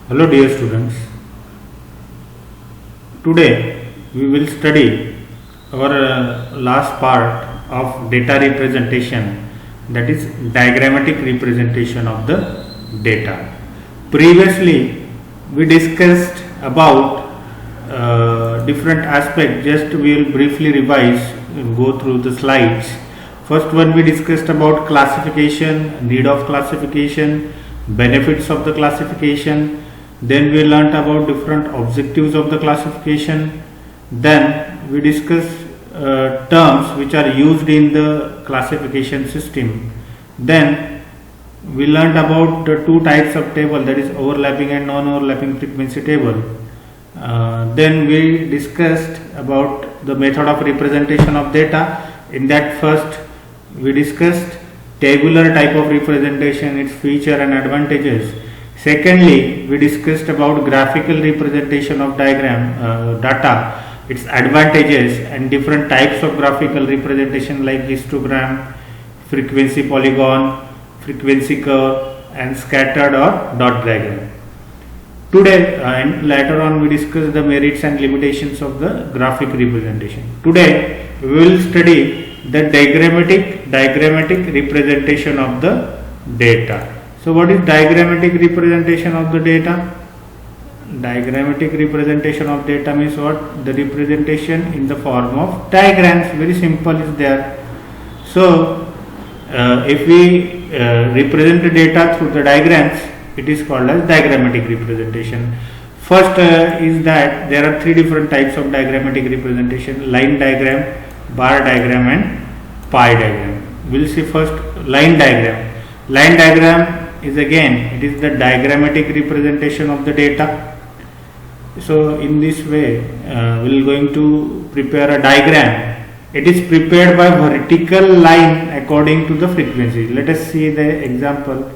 Hello dear students, today we will study our last part of data representation, that is diagrammatic representation of the data. Previously we discussed about different aspects. Just we will briefly revise and go through the slides. First one, we discussed about classification, need of classification, benefits of the classification. Then we learnt about different objectives of the classification. Then we discussed terms which are used in the classification system. Then we learnt about the two types of table, that is overlapping and non-overlapping frequency table. Then we discussed about the method of representation of data. In that first we discussed tabular type of representation, its feature and advantages. Secondly, we discussed about graphical representation of data, its advantages and different types of graphical representation like histogram, frequency polygon, frequency curve and scattered or dot diagram. Today and later on we discuss the merits and limitations of the graphic representation. Today we will study the diagrammatic representation of the data. So what is diagrammatic representation of the data? Diagrammatic representation of data means what? The representation in the form of diagrams. Very simple is there. So if we represent the data through the diagrams, it is called as diagrammatic representation. First is that there are three different types of diagrammatic representation: line diagram, bar diagram and pie diagram. We will see first line diagram. Line diagram is again, it is the diagrammatic representation of the data. So in this way we are going to prepare a diagram. It is prepared by vertical line according to the frequency. Let us see the example.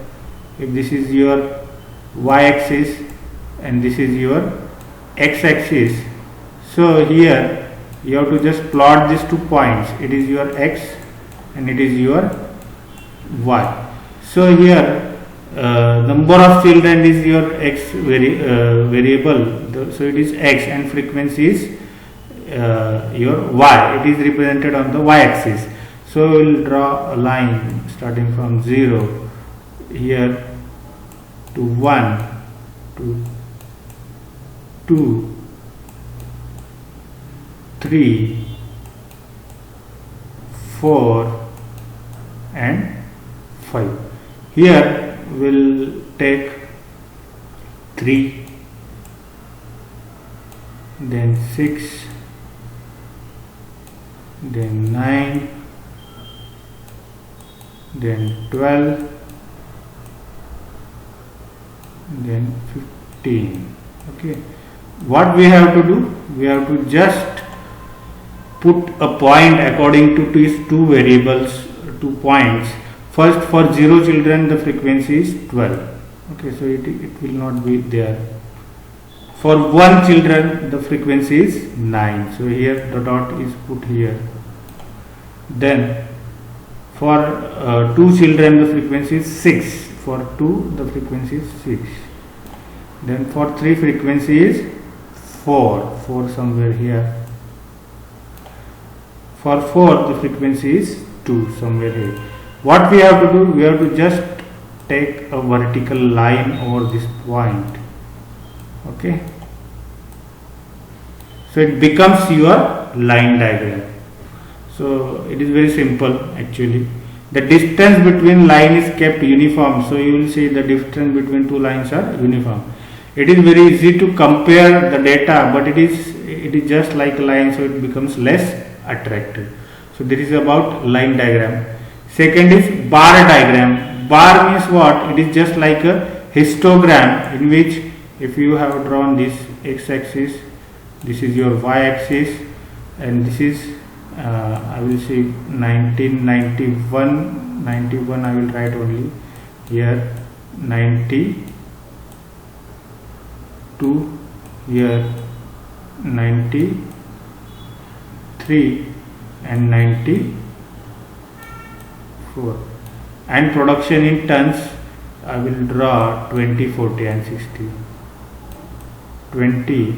If this is your y-axis and this is your x-axis, so here you have to just plot these 2 points. It is your x and it is your y. So here number of children is your x variable, so it is x, and frequency is your y. It is represented on the y-axis. So we will draw a line starting from 0 here to 1 to 2, 3, 4 and 5. Here we will take 3, then 6, then 9, then 12, then 15. Okay, what we have to do? We have to just put a point according to these two variables, 2 points. First, for 0 children the frequency is 12. Okay, so it will not be there. For 1 children the frequency is 9. So here the dot is put here. Then for 2 children the frequency is 6. For 2 the frequency is 6. Then for 3 frequency is 4 somewhere here. For 4 the frequency is 2 somewhere here. What we have to do? We have to just take a vertical line over this point. Okay, so it becomes your line diagram. So it is very simple actually. The distance between line is kept uniform, so you will see the distance between two lines are uniform. It is very easy to compare the data, but it is just like a line, so it becomes less attractive. So this is about line diagram. Second is bar diagram. Bar means what? It is just like a histogram, in which if you have drawn this x-axis, this is your y-axis, and this is I will say 1991, 91 I will write only here, 92, here 93 and 94, and production in tons I will draw 20, 40 and 60. 20,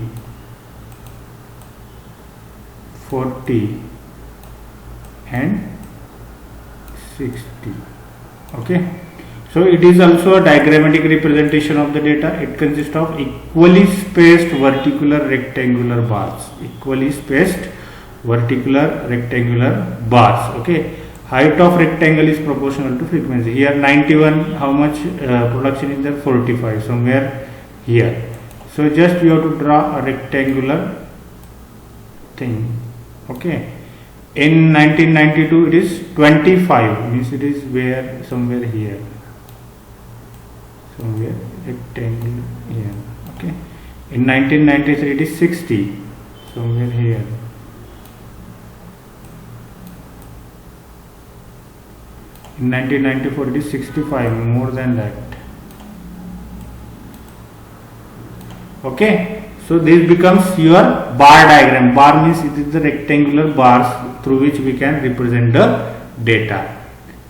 40 and 60. Okay, so it is also a diagrammatic representation of the data. It consists of equally spaced vertical rectangular bars. Equally spaced vertical rectangular bars. Okay, height of rectangle is proportional to frequency. Here 91, how much production is there? 45, somewhere here. So just you have to draw a rectangular thing. Okay, in 1992 it is 25, means it is where somewhere here, somewhere rectangle here. Okay, in 1993 it is 60, somewhere here. In 1994 it is 65, more than that. Okay, so this becomes your bar diagram. Bar means it is the rectangular bars through which we can represent the data.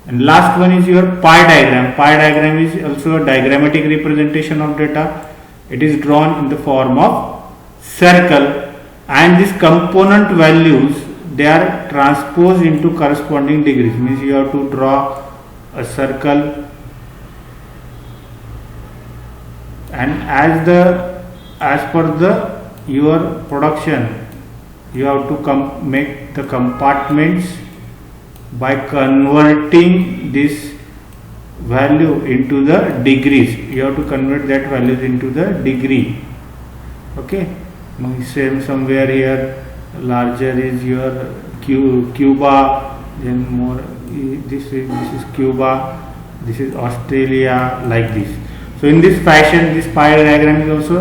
And last one is your pie diagram. Pie diagram is also a diagrammatic representation of data. It is drawn in the form of circle, and these component values, they are transposed into corresponding degrees. Means you have to draw a circle, and as per your production, you have to make the compartments by converting this value into the degrees. You have to convert that values into the degree. Okay, same somewhere here. Larger is your Cuba, then more this is Cuba, this is Australia, like this. So in this fashion, this pie diagram is also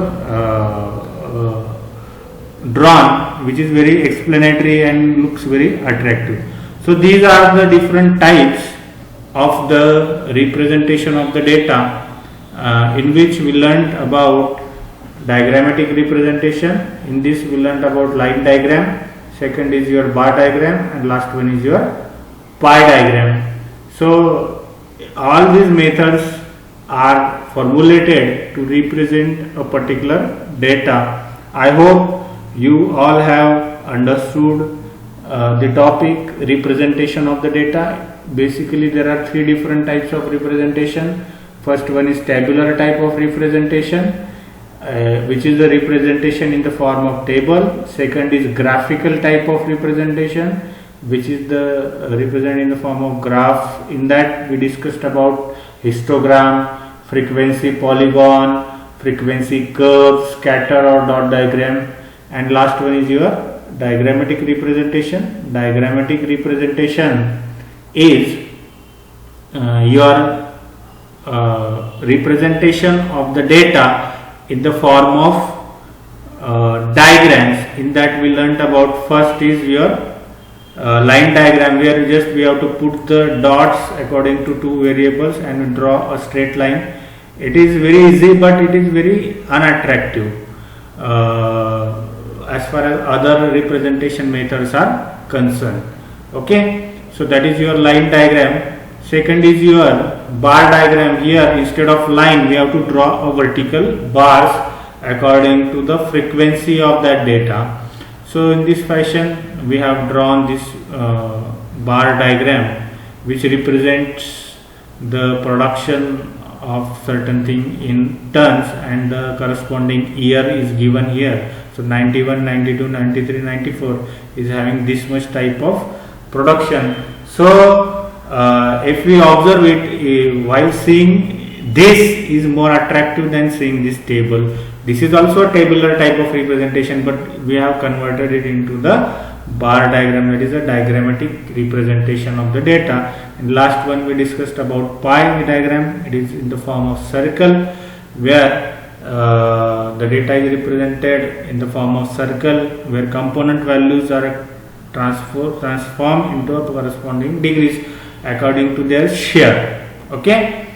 drawn, which is very explanatory and looks very attractive. So these are the different types of the representation of the data, in which we learnt about diagrammatic representation. In this we learnt about line diagram, second is your bar diagram, and last one is your pie diagram. So all these methods are formulated to represent a particular data. I hope you all have understood the topic representation of the data. Basically there are three different types of representation. First one is tabular type of representation, which is the representation in the form of table. Second is graphical type of representation, which is the represented in the form of graph. In that we discussed about histogram, frequency polygon, frequency curve, scatter or dot diagram, and last one is your diagrammatic representation. Diagrammatic representation is your representation of the data in the form of diagrams. In that we learnt about, first is your line diagram, where we have to put the dots according to two variables and draw a straight line. It is very easy, but it is very unattractive as far as other representation methods are concerned. Okay, so that is your line diagram. Second is your bar diagram. Here instead of line we have to draw a vertical bars according to the frequency of that data. So in this fashion we have drawn this bar diagram, which represents the production of certain thing in tons, and the corresponding year is given here. So 91, 92, 93, 94 is having this much type of production. So if we observe it, while seeing this is more attractive than seeing this table. This is also a tabular type of representation, but we have converted it into the bar diagram, that is a diagrammatic representation of the data. And last one we discussed about pie diagram. It is in the form of circle, where the data is represented in the form of circle, where component values are transformed into a corresponding degrees according to their share. Okay,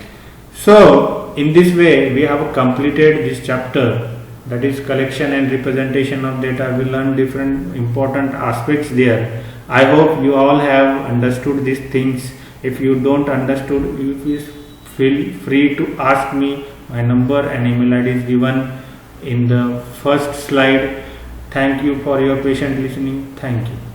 so in this way we have completed this chapter, that is collection and representation of data. We learned different important aspects there. I hope you all have understood these things. If you don't understood, you please feel free to ask me. My number and email ID is given in the first slide. Thank you for your patient listening. Thank you.